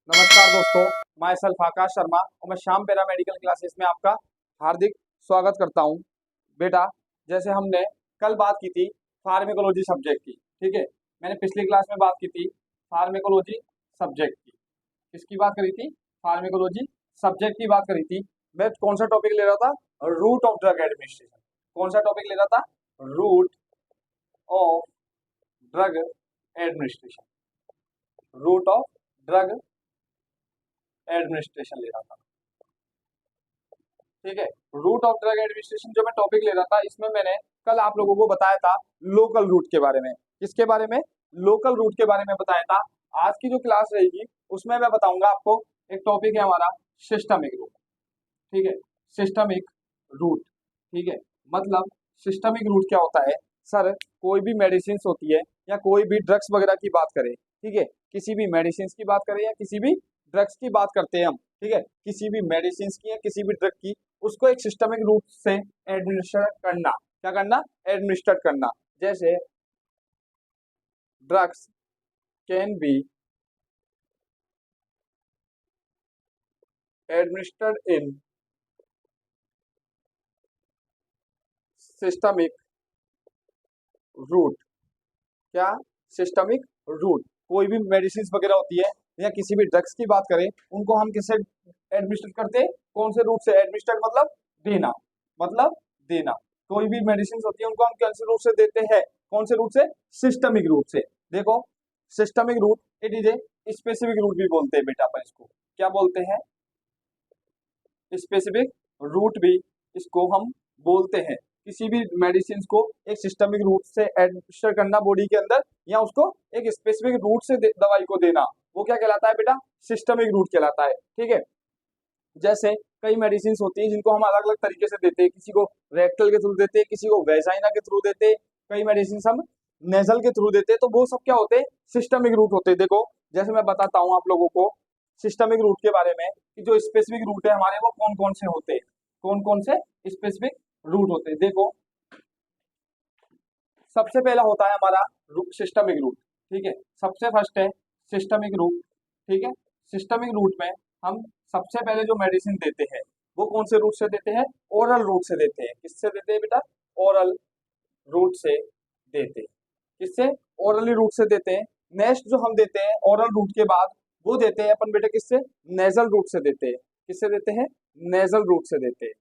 नमस्कार दोस्तों, मैं सेल्फ आकाश शर्मा और मैं श्याम पैरा मेडिकल क्लासेस में आपका हार्दिक स्वागत करता हूं। बेटा, जैसे हमने कल बात की थी फार्मेकोलॉजी सब्जेक्ट की, ठीक है। मैंने पिछली क्लास में बात की थी फार्मेकोलॉजी सब्जेक्ट की। किसकी बात करी थी? फार्मेकोलॉजी सब्जेक्ट की बात करी थी। मैं कौन सा टॉपिक ले रहा था? Route of drug administration. कौन सा टॉपिक ले रहा था? Route of drug administration. Route of drug administration ले रहा था, ठीक है। रूट ऑफ ड्रग एडमिनिस्ट्रेशन जो मैं टॉपिक ले रहा था, इसमें मैंने कल आप लोगों को बताया था लोकल रूट के बारे में। किसके बारे में? लोकल रूट के बारे में बताया था। आज की जो क्लास रहेगी उसमें मैं बताऊंगा आपको, एक टॉपिक है हमारा सिस्टमिक रूट, ठीक है। सिस्टमिक रूट, ठीक है। मतलब सिस्टमिक रूट क्या होता है? सर, कोई भी मेडिसिन होती है या कोई भी ड्रग्स वगैरह की बात करें, ठीक है, किसी भी मेडिसिन की बात करें या किसी भी ड्रग्स की बात करते हैं हम, ठीक है, किसी भी मेडिसिन की या किसी भी ड्रग की, उसको एक सिस्टमिक रूप से एडमिनिस्टर करना। क्या करना? एडमिनिस्टर करना। जैसे drugs can be administered in systemic route. क्या? Systemic route. कोई भी मेडिसिन वगैरह होती है या किसी भी ड्रग्स की बात करें, उनको हम किससे एडमिनिस्टर करते हैं? कौन से रूट से एडमिनिस्टर? मतलब देना, मतलब देना। कोई भी मेडिसिन होती है उनको हम कौन से रूट से देते हैं? कौन से रूट से? सिस्टमिक रूट से। देखो, systemic route it is a specific route भी बोलते हैं बेटा अपन इसको। क्या बोलते हैं? स्पेसिफिक रूट भी इसको हम बोलते हैं। किसी भी मेडिसिन को एक सिस्टमिक रूट से एडमिनिस्टर करना बॉडी के अंदर, या उसको एक स्पेसिफिक रूट से दवाई को देना, वो क्या कहलाता है बेटा? सिस्टमिक रूट कहलाता है, ठीक है। जैसे कई मेडिसिन होती है जिनको हम अलग अलग तरीके से देते हैं। किसी को रेक्टल के थ्रू देते हैं, किसी को वेजाइना के थ्रू देते हैं, कई मेडिसिन हम नेजल के थ्रू देते हैं। तो वो सब क्या होते हैं? सिस्टमिक रूट होते हैं। देखो, जैसे मैं बताता हूँ आप लोगों को सिस्टमिक रूट के बारे में कि जो स्पेसिफिक रूट है हमारे, वो कौन कौन से होते हैं, कौन कौन से स्पेसिफिक रूट होते हैं। देखो, सबसे पहला होता है हमारा सिस्टमिक रूट, ठीक है। सबसे फर्स्ट है सिस्टमिक रूट, ठीक है। सिस्टमिक रूट में हम सबसे पहले जो मेडिसिन देते हैं वो कौन से रूट से देते हैं? ओरल रूट से देते हैं। किससे देते हैं बेटा? ओरल रूट से देते हैं। किससे? ओरली रूट से देते हैं। नेक्स्ट जो हम देते हैं ओरल रूट के बाद, वो देते हैं अपन बेटा किससे? नेजल रूट से देते हैं। किससे देते हैं? नेजल रूट से देते हैं,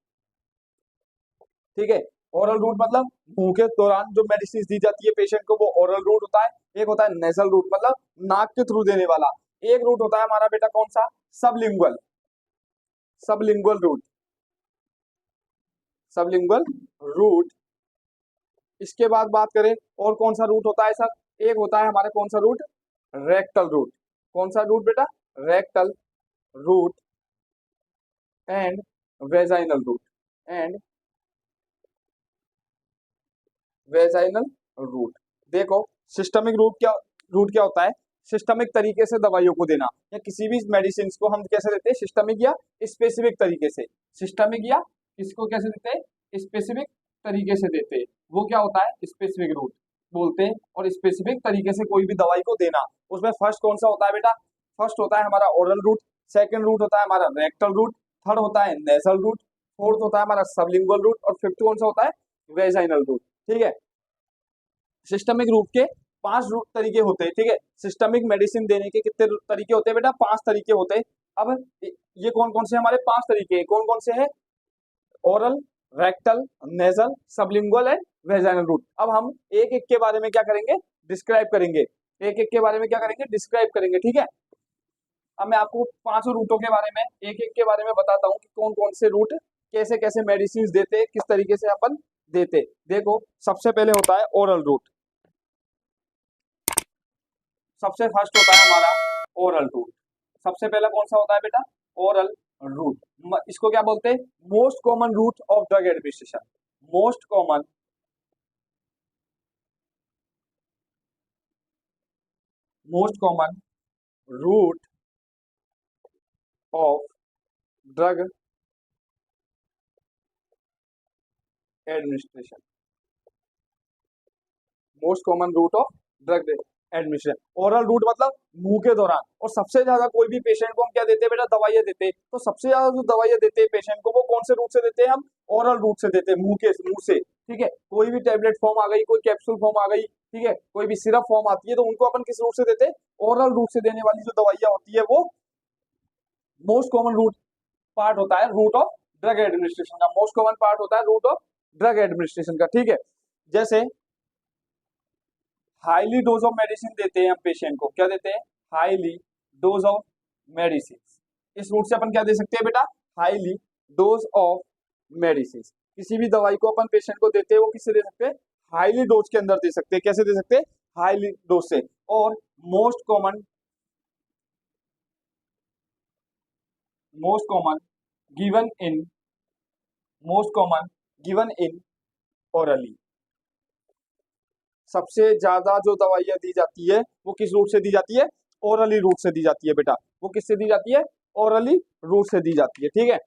ठीक है। ओरल रूट मतलब मुंह के दौरान जो मेडिसिन दी जाती है पेशेंट को, वो ओरल रूट होता है। एक होता है नेजल रूट, मतलब नाक के थ्रू देने वाला। एक रूट होता है हमारा बेटा कौन सा? Sublingual, sublingual route, sublingual route. इसके बाद बात करें और कौन सा रूट होता है सर? एक होता है हमारा कौन सा रूट? Rectal route. कौन सा रूट बेटा? Rectal route and vaginal route, and vaginal route. देखो, सिस्टमिक रूट क्या होता है? सिस्टमिक तरीके से दवाइयों को देना, या किसी भी मेडिसिन को हम कैसे देते हैं? सिस्टमिक या स्पेसिफिक तरीके से। सिस्टमिक या इसको कैसे देते हैं? स्पेसिफिक तरीके से देते हैं। वो क्या होता है? स्पेसिफिक रूट बोलते हैं। और स्पेसिफिक तरीके से कोई भी दवाई को देना, उसमें फर्स्ट कौन सा होता है बेटा? फर्स्ट होता है हमारा ओरल रूट, सेकेंड रूट होता है हमारा रेक्टल रूट, थर्ड होता है नेजल रूट, फोर्थ होता है हमारा सबलिंगुअल रूट, और फिफ्थ कौन सा होता है? वेजाइनल रूट, ठीक है। सिस्टमिक रूट के 5 रूट तरीके होते हैं, ठीक है। सिस्टमिक मेडिसिन देने के कितने तरीके होते हैं बेटा? 5 तरीके होते हैं। अब ये कौन कौन से हमारे 5 तरीके हैं? कौन कौन से हैं? Oral, rectal, nasal, sublingual and vaginal route. अब हम एक एक के बारे में क्या करेंगे? डिस्क्राइब करेंगे। एक एक के बारे में क्या करेंगे? डिस्क्राइब करेंगे, ठीक है। अब मैं आपको 5 रूटों के बारे में एक एक के बारे में बताता हूँ कि कौन कौन से रूट कैसे कैसे मेडिसिन देते हैं, किस तरीके से अपन देते। देखो, सबसे पहले होता है ओरल रूट। सबसे फर्स्ट होता है हमारा ओरल रूट। सबसे पहला कौन सा होता है बेटा? Oral route. इसको क्या बोलते हैं? Most common route of drug administration. Most common most common route of drug administration. Most common route of drug administration. Oral route मतलब मुंह के दौरान। और सबसे ज्यादा कोई भी पेशेंट को हम क्या देते हैं बेटा, दवाइयां देते हैं। तो सबसे ज्यादा जो दवाइयां देते हैं पेशेंट को वो कौन से रूट से देते हैं हम, ओरल रूट से देते हैं, मुंह से। ठीक है, कोई भी टेबलेट फॉर्म आ गई, कोई कैप्सूल फॉर्म आ गई, ठीक है, कोई भी सिरप फॉर्म आती है, तो उनको अपन किस रूट से देते हैं, ओरल रूट से देने वाली जो दवाइयां होती है वो मोस्ट कॉमन रूट पार्ट होता है रूट ऑफ ड्रग एडमिनिस्ट्रेशन का, मोस्ट कॉमन पार्ट होता है रूट ऑफ ड्रग एडमिनिस्ट्रेशन का। ठीक है, जैसे हाईली डोज ऑफ मेडिसिन देते हैं हम पेशेंट को, क्या देते हैं, हाईली डोज ऑफ मेडिसिन। इस रूट से अपन क्या दे सकते हैं बेटा, हाईली डोज ऑफ मेडिसिन। किसी भी दवाई को अपन पेशेंट को देते हैं वो किससे दे सकते हैं, हाईली डोज के अंदर दे सकते हैं। कैसे दे सकते हैं, हाईली डोज से। और most common given in most common given in orally. सबसे ज्यादा जो दवाइयां दी जाती है वो किस रूट से दी जाती है, ओरली रूट से दी जाती है बेटा। वो किससे दी जाती है, ओरली रूट से दी जाती है। ठीक है,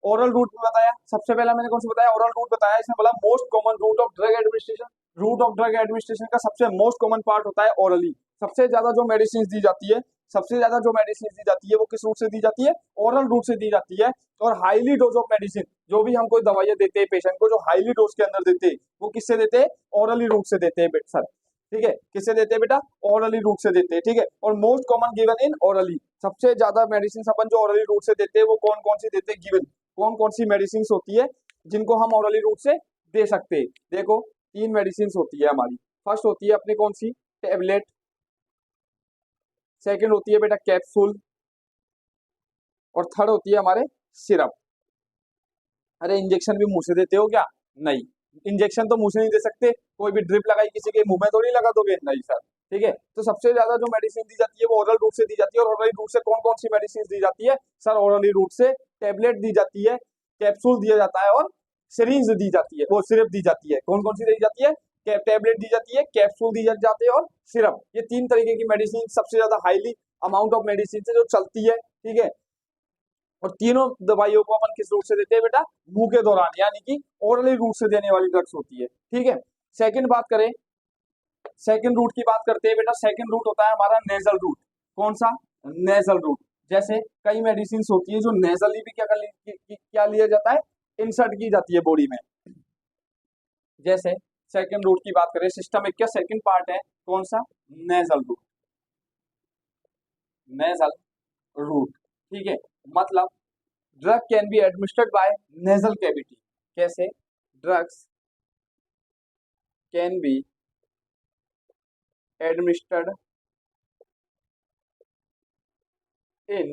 ओरल रूट में बताया, सबसे पहला मैंने कौन सा बताया, ओरल रूट बताया। इसमें बोला most common route of drug administration. Route of drug administration का सबसे मोस्ट कॉमन पार्ट होता है ओरली। सबसे ज्यादा जो मेडिसिन दी जाती है, सबसे ज्यादा जो मेडिसिन दी जाती है वो किस रूट से दी जाती है, ओरल रूट से दी जाती है। और हाईली डोज ऑफ मेडिसिन, जो भी हम कोई दवाइयां देते हैं पेशेंट को, जो हाईली डोज के अंदर देते हैं वो किससे देते हैं, ओरली रूट से देते हैं सर। ठीक है, किससे देते हैं बेटा, ओरली रूट से देते हैं। ठीक है, और most common given in orally. सबसे ज्यादा मेडिसिन अपन जो ओरली रूट से देते हैं वो कौन कौन सी देते हैं, गिवन कौन कौन सी मेडिसिन होती है जिनको हम ओरली रूट से दे सकते हैं। देखो, 3 मेडिसिन होती है हमारी। फर्स्ट होती है अपनी कौन सी, टेबलेट। सेकंड होती है बेटा कैप्सूल। और थर्ड होती है हमारे सिरप। अरे इंजेक्शन भी मुंह से देते हो क्या, नहीं, इंजेक्शन तो मुंह से नहीं दे सकते। कोई भी ड्रिप लगाई किसी के मुंह में थोड़ी लगा दोगे, नहीं सर। ठीक है, तो सबसे ज्यादा जो मेडिसिन दी जाती है वो ओरल रूट से दी जाती है। और ओरली रूट से कौन कौन सी मेडिसिन दी जाती है सर, ओरली रूट से टेबलेट दी जाती है, कैप्सूल दिया जाता है, और सिरिंज दी जाती है, वो सिरप दी जाती है। कौन कौन सी दी जाती है, टेबलेट दी जाती है, कैप्सूल दी जाती है, और सिरप। ये 3 तरीके की मेडिसिन सबसे ज्यादा हाईली अमाउंट ऑफ मेडिसिन से जो चलती है। ठीक है, और तीनों दवाइयों को अपन किस रूट से देते हैं बेटा, मुंह के दौरान, यानी कि ओरली रूट से देने वाली ड्रग्स होती है। ठीक है, सेकंड बात करें, सेकंड रूट की बात करते हैं बेटा। सेकंड रूट होता है हमारा नेजल रूट। कौन सा, नेजल रूट। जैसे कई मेडिसिन होती है जो नेजली भी क्या लिया जाता है, इंसर्ट की जाती है बॉडी में। जैसे सेकंड रूट की बात करें, सिस्टमिक का सेकंड पार्ट है कौन सा, नेजल रूट, नेजल रूट। ठीक है, मतलब drug can be administered by nasal cavity. कैसे, drugs can be administered in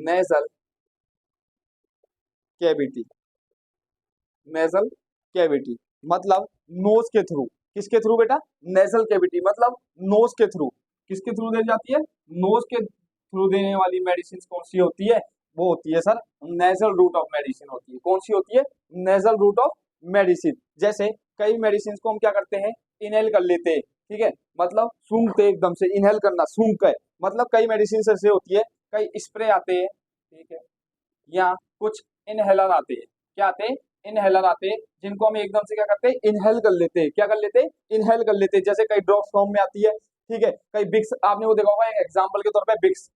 nasal cavity. Nasal cavity मतलब नोज के थ्रू। किसके थ्रू बेटा, नेजल कैविटी मतलब नोज के थ्रू। किसके थ्रू दी जाती है, नोज के थ्रू देने वाली मेडिसिन कौन सी होती है, वो होती है sir nasal route of medicine होती है। कौन सी होती है, नेजल रूट ऑफ मेडिसिन। जैसे कई मेडिसिन को हम क्या करते हैं, इनहेल कर लेते हैं। ठीक है, मतलब सूंघते एकदम से, इनहेल करना, सूंघ कर। मतलब कई मेडिसिन ऐसे होती है, कई स्प्रे आते हैं, ठीक है, या कुछ इनहेलर आते हैं। क्या आते हैं, इनहेलर आते हैं, जिनको हम एकदम से क्या करते हैं, इनहेल कर लेते हैं। क्या कर लेते हैं, इनहेल कर लेते हैं। जैसे कई ड्रॉप्स फॉर्म में आती है, ठीक है, कई बिक्स, आपने वो देखा होगा, एक एग्जांपल के तौर पे बिक्स,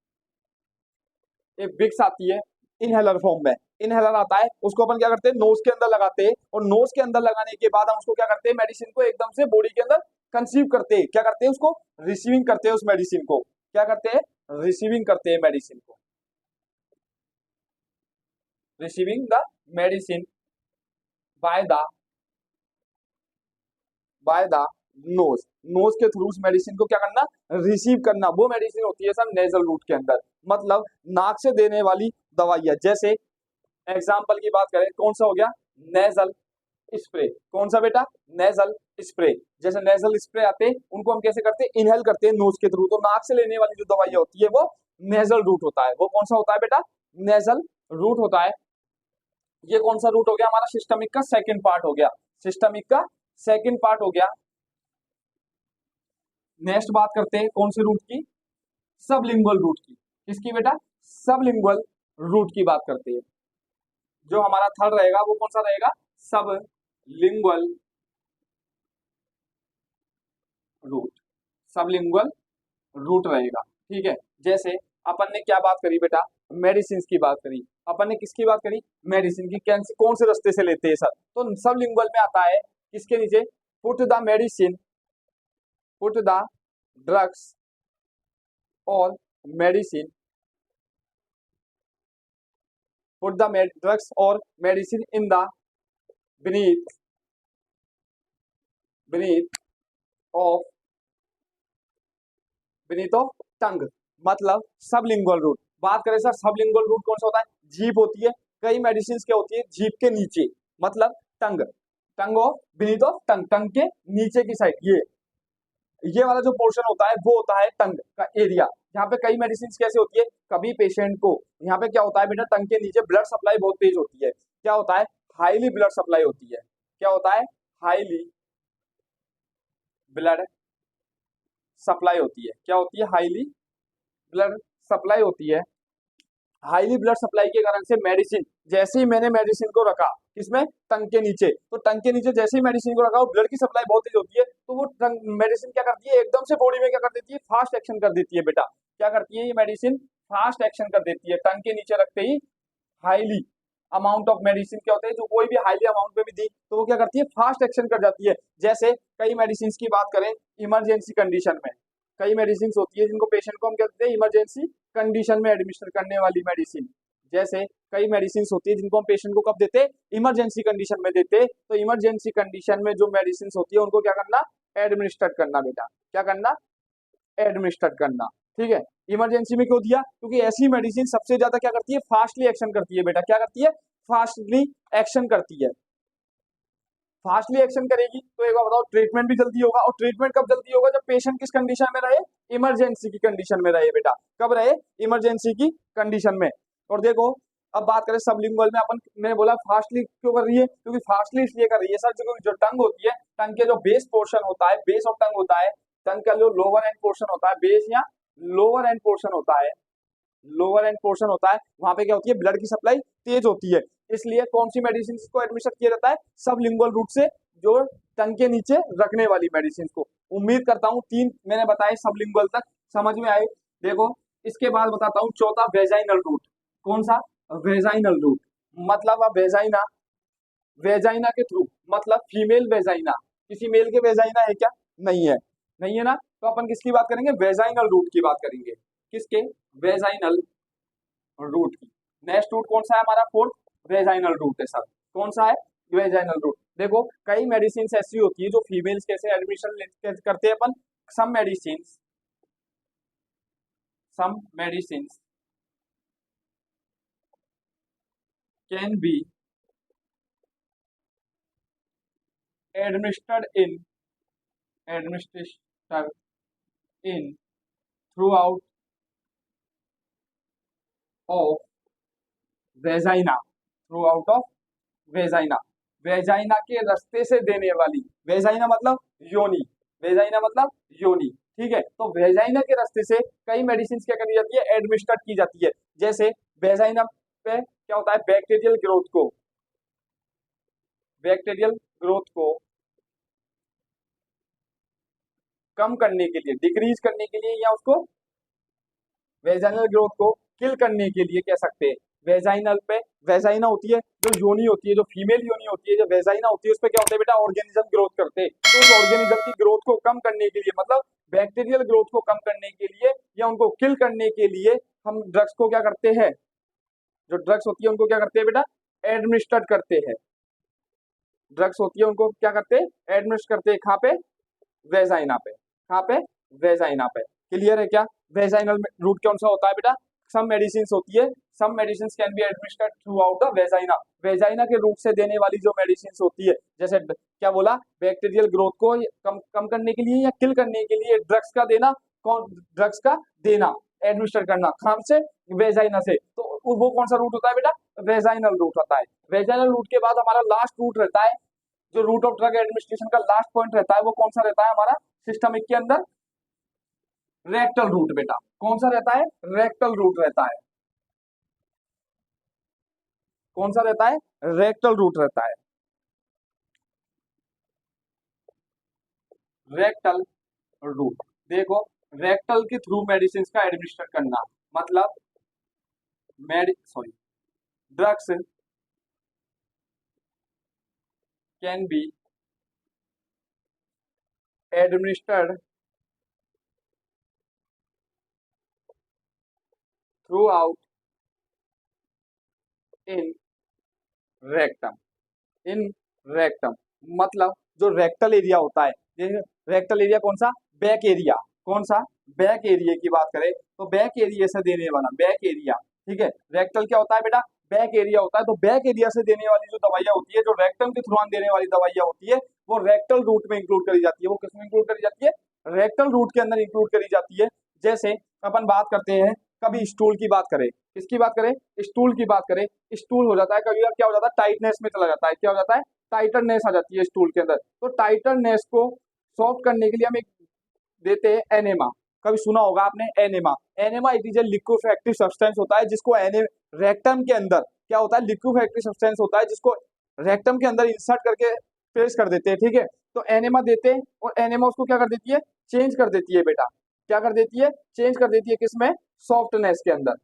एक बिक्स आती है इनहेलर फॉर्म में। इनहेलर आता है, उसको अपन क्या करते हैं, नोज के अंदर लगाते हैं। और नोज के अंदर लगाने के बाद हम उसको क्या करते हैं, मेडिसिन को एकदम से बॉडी के अंदर कंसीव करते हैं। क्या करते हैं, उसको रिसीविंग करते हैं, उस मेडिसिन को क्या करते हैं, रिसीविंग करते हैं मेडिसिन को, receiving the medicine by the nose. Nose के थ्रू उस मेडिसिन को क्या करना, रिसीव करना। वो मेडिसिन होती है सर नेजल रूट के अंदर, मतलब नाक से देने वाली दवाइयां। जैसे एग्जाम्पल की बात करें, कौन सा हो गया, नेजल स्प्रे। कौन सा बेटा, नेजल स्प्रे। जैसे नेजल स्प्रे आते हैं, उनको हम कैसे करते हैं, इनहेल करते हैं नोज के थ्रू। तो नाक से लेने वाली जो दवाइयां होती है वो नेजल रूट होता है। वो कौन सा होता है बेटा, नेजल रूट होता है। ये कौन सा रूट हो गया हमारा, सिस्टमिक का सेकंड पार्ट हो गया, सिस्टमिक का सेकंड पार्ट हो गया। नेक्स्ट बात करते हैं कौन से रूट की, सबलिंगुअल रूट की। किसकी बेटा, सबलिंगुअल रूट की बात करते हैं। जो हमारा थर्ड रहेगा वो कौन सा रहेगा, सबलिंगुअल रूट, सबलिंगुअल रूट रहेगा। ठीक है, जैसे अपन ने क्या बात करी बेटा, मेडिसिन की बात करी, अपन ने किसकी बात करी, मेडिसिन की, कैंसिल कौन से रास्ते से लेते हैं सर, तो सबलिंगुअल में आता है किसके नीचे, put the medicine, put the drugs और मेडिसिन, पुट द ड्रग्स और medicine in the beneath beneath of beneath of टंग, मतलब सबलिंगुअल रूट। बात करें सर सबलिंगुअल रूट कौन सा होता है, जीभ होती है, कई मेडिसिन क्या होती है जीभ के नीचे, मतलब tongue, tongue of beneath of tongue, tongue के नीचे की साइड, ये वाला जो पोर्शन होता है वो होता है टंग का एरिया। यहाँ पे कई मेडिसिन कैसे होती है, कभी पेशेंट को यहाँ पे क्या होता है बेटा, टंग के नीचे ब्लड सप्लाई बहुत तेज होती है, क्या होता है, हाईली ब्लड सप्लाई होती है, क्या होता है, हाईली ब्लड सप्लाई होती है, क्या होती है, हाईली ब्लड सप्लाई होती है। हाईली ब्लड सप्लाई के कारण से मेडिसिन, जैसे ही मैंने मेडिसिन को रखा इसमें टंग के नीचे, तो टंग के नीचे जैसे ही मेडिसिन को रखा, वो ब्लड की सप्लाई बहुत तेज होती है, तो वो मेडिसिन क्या करती है, एकदम से बॉडी में क्या कर देती है, फास्ट एक्शन कर देती है बेटा, क्या करती है ये मेडिसिन, फास्ट एक्शन कर देती है, टंग के नीचे रखते ही हाईली अमाउंट ऑफ मेडिसिन क्या होता है, जो कोई भी हाईली अमाउंट में भी दी तो वो क्या करती है, फास्ट एक्शन कर जाती है। जैसे कई मेडिसिन की बात करें इमरजेंसी कंडीशन में, कई मेडिसिन होती है जिनको पेशेंट को हम कहते हैं इमरजेंसी कंडीशन में एडमिनिस्टर करने वाली मेडिसिन, जैसे कई मेडिसिन होती है जिनको हम पेशेंट को कब देते, इमरजेंसी कंडीशन में देते, तो इमरजेंसी कंडीशन में जो मेडिसिन होती है उनको क्या करना, एडमिनिस्ट्रेट करना बेटा, क्या करना, एडमिनिस्ट्रेट करना। ठीक है, इमरजेंसी में क्यों दिया, क्योंकि ऐसी मेडिसिन सबसे ज्यादा क्या करती है, फास्टली एक्शन करती है बेटा, क्या करती है, फास्टली एक्शन करती है, फास्टली एक्शन करेगी तो एक बार बताओ ट्रीटमेंट भी जल्दी होगा, और ट्रीटमेंट कब जल्दी होगा, जब पेशेंट किस कंडीशन में रहे, इमरजेंसी की कंडीशन में रहे बेटा, कब रहे, इमरजेंसी की कंडीशन में। और देखो अब बात करें सबलिंगुअल में, अपन मैंने बोला फास्टली क्यों कर रही है, क्योंकि फास्टली इसलिए कर रही है सर, क्योंकि जो टंग होती है, टंग के जो बेस पोर्शन होता है, बेस ऑफ टंग होता है, टंग का जो लोअर एंड पोर्शन होता है, बेस या लोअर एंड पोर्शन होता है, लोअर एंड पोर्शन होता है, वहां पे क्या होती है, ब्लड की सप्लाई तेज होती है, इसलिए कौन सी मेडिसिन को एडमिशन किया जाता है, सबलिंगुअल रूट से, जो टंग के नीचे रखने वाली मेडिसिन को। उम्मीद करता हूँ तीन मैंने बताए सबलिंगुअल तक समझ में आए। देखो इसके बाद बताता हूँ चौथा वेजाइनल रूट, कौन सा, वेजाइनल रूट, मतलब अब वेजाइना, वेजाइना के थ्रू, मतलब फीमेल वेजाइना, किसी मेल के वेजाइना है क्या, नहीं है, नहीं है ना, तो अपन किसकी बात करेंगे, वेजाइनल रूट की बात करेंगे, किसके, वेजाइनल रूट की। नेक्स्ट रूट कौन सा है हमारा, फोर्थ, वेजाइनल रूट है सर, कौन सा है, वेजाइनल रूट। देखो कई मेडिसिन ऐसी होती है जो फीमेल्स कैसे एडमिशन करते हैं अपन, some medicine, some medicine can be administered in, administrator in through out of vagina, through out of vagina, vagina के रास्ते से देने वाली, वेजाइना मतलब योनि, वेजाइना मतलब योनि, ठीक है, तो वेजाइना के रास्ते से कई मेडिसिन क्या करी जाती है, एडमिनिस्ट्रेट की जाती है। जैसे वेजाइना पे क्या होता है, बैक्टीरियल ग्रोथ को, बैक्टीरियल ग्रोथ को कम करने के लिए, डिक्रीज करने के लिए, या उसको वेजाइनल ग्रोथ को किल करने के लिए कह सकते हैं। वेजाइनल पे, वेजाइना होती है जो योनि होती है, जो फीमेल योनि होती है, जो वेजाइना होती है, उस पर क्या होता है बेटा, ऑर्गेनिज्म ग्रोथ करते हैं, तो उस ऑर्गेनिज्म की ग्रोथ को कम करने के लिए, मतलब बैक्टीरियल ग्रोथ को कम करने के लिए या उनको किल करने के लिए हम ड्रग्स को क्या करते हैं, जो ड्रग्स होती है उनको क्या करते हैं बेटा, एडमिनिस्ट्रेट करते हैं, ड्रग्स होती है उनको क्या करते हैं, एडमिनिस्ट्रेट करते हैं, कहाँ पे, वेजाइना पे, कहाँ पे, वेजाइना पे। क्लियर है क्या, वेजाइनल रूट कौन सा होता है बेटा, सम मेडिसिन होती है, some medicine can be administered through out the vagina, vagina के रूट से देने वाली जो मेडिसिन होती है, जैसे क्या बोला, बैक्टीरियल ग्रोथ को कम कम करने के लिए या किल करने के लिए ड्रग्स का देना, कौन, ड्रग्स का देना, एडमिनिस्टर करना, खाम से, वेजाइना से, तो वो कौन सा रूट होता है बेटा, वेजाइनल रूट होता है। वेजाइनल रूट के बाद हमारा लास्ट रूट रहता है, जो रूट ऑफ ड्रग एडमिनिस्ट्रेशन का लास्ट पॉइंट रहता है, वो कौन सा रहता है हमारा सिस्टमिक के अंदर, रेक्टल रूट बेटा, कौन सा रहता है, रेक्टल रूट रहता है, कौन सा रहता है, रेक्टल रूट रहता है, रेक्टल रूट। देखो रेक्टल के थ्रू मेडिसिन का एडमिनिस्टर करना मतलब drugs can be administered through out in rectum. In rectum मतलब जो रेक्टल एरिया होता है, रेक्टल एरिया कौन सा, बैक एरिया, कौन सा, बैक एरिया की बात करें तो बैक एरिया से देने वाला बैक एरिया, ठीक है। रेक्टल क्या होता है बेटा, बैक एरिया होता है। तो बैक एरिया से देने वाली जो दवाइयां होती है, जो रेक्टम के थ्रू देने वाली दवाइयां होती है, वो रेक्टल रूट में इंक्लूड करी जाती है। वो किसमें इंक्लूड करी जाती है, रेक्टल रूट के अंदर इंक्लूड करी जाती है। जैसे अपन बात करते हैं, कभी स्टूल की बात करें, किसकी बात करें, स्टूल की बात करें, स्टूल हो जाता है कभी क्या हो जाता है, टाइटनेस में चला जाता है, क्या हो जाता है, टाइटनेस आ जाती है स्टूल के अंदर। तो टाइटनेस को सॉफ्ट करने के लिए हम एक देते हैं एनेमा। कभी सुना होगा आपने enema. Enema it is a liquefactive substance होता है जिसको रेक्टम के अंदर क्या होता है, लिक्विफैक्टिव सब्सटेंस होता है जिसको रेक्टम के अंदर इंसर्ट करके पेश कर देते हैं, ठीक है। तो एनेमा देते हैं और एनेमा उसको क्या कर देती है, चेंज कर देती है बेटा, क्या कर देती है, चेंज कर देती है किसमें, सॉफ्टनेस के अंदर।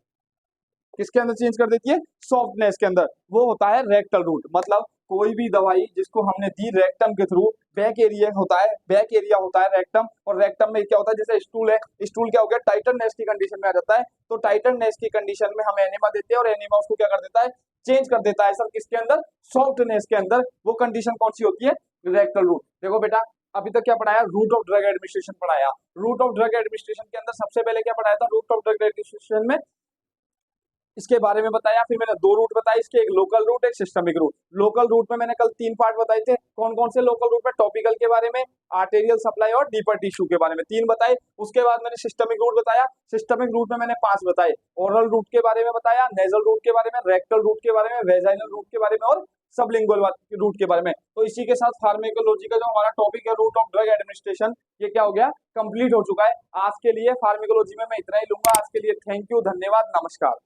किसके अंदर चेंज कर देती है, सॉफ्टनेस के अंदर। वो होता है रेक्टल रूट। मतलब कोई भी दवाई जिसको हमने दी रेक्टम के थ्रू, बैक एरिया होता है, बैक एरिया होता है रेक्टम, और रेक्टम में क्या होता है, जैसे स्टूल है, स्टूल क्या हो गया, टाइटनेस की कंडीशन में आ जाता है। तो टाइटनेस की कंडीशन में हम एनेमा देते हैं और एनेमा उसको क्या कर देता है, चेंज कर देता है सर किसके अंदर, सॉफ्टनेस के अंदर। वो कंडीशन कौन सी होती है, रेक्टल रूट। देखो बेटा अभी तक क्या पढ़ाया, रूट ऑफ ड्रग एडमिनिस्ट्रेशन पढ़ाया। रूट ऑफ ड्रग एडमिनिस्ट्रेशन के अंदर सबसे पहले क्या पढ़ाया था, रूट ऑफ ड्रग एडमिनिस्ट्रेशन में इसके बारे में बताया। फिर मैंने दो रूट बताए इसके, एक लोकल रूट, एक सिस्टमिक रूट। लोकल रूट में मैंने कल 3 पार्ट बताए थे, कौन कौन से लोकल रूट में, टॉपिकल के बारे में, आर्टेरियल सप्लाई और डीपर टिश्यू के बारे में 3 बताए। उसके बाद मैंने सिस्टमिक रूट बताया। सिस्टमिक रूट में मैंने 5 बताए, ओरल रूट के बारे में बताया, नेजल रूट के बारे में, रेक्टल रूट के बारे में, वेजाइनल रूट के बारे में और सबलिंगुअल रूट के बारे में। तो इसी के साथ फार्मेकोलॉजी का जो हमारा टॉपिक है रूट ऑफ ड्रग एडमिनिस्ट्रेशन, ये क्या हो गया, कंप्लीट हो चुका है। आज के लिए फार्मेकोलॉजी में मैं इतना ही लूंगा। आज के लिए थैंक यू, धन्यवाद, नमस्कार।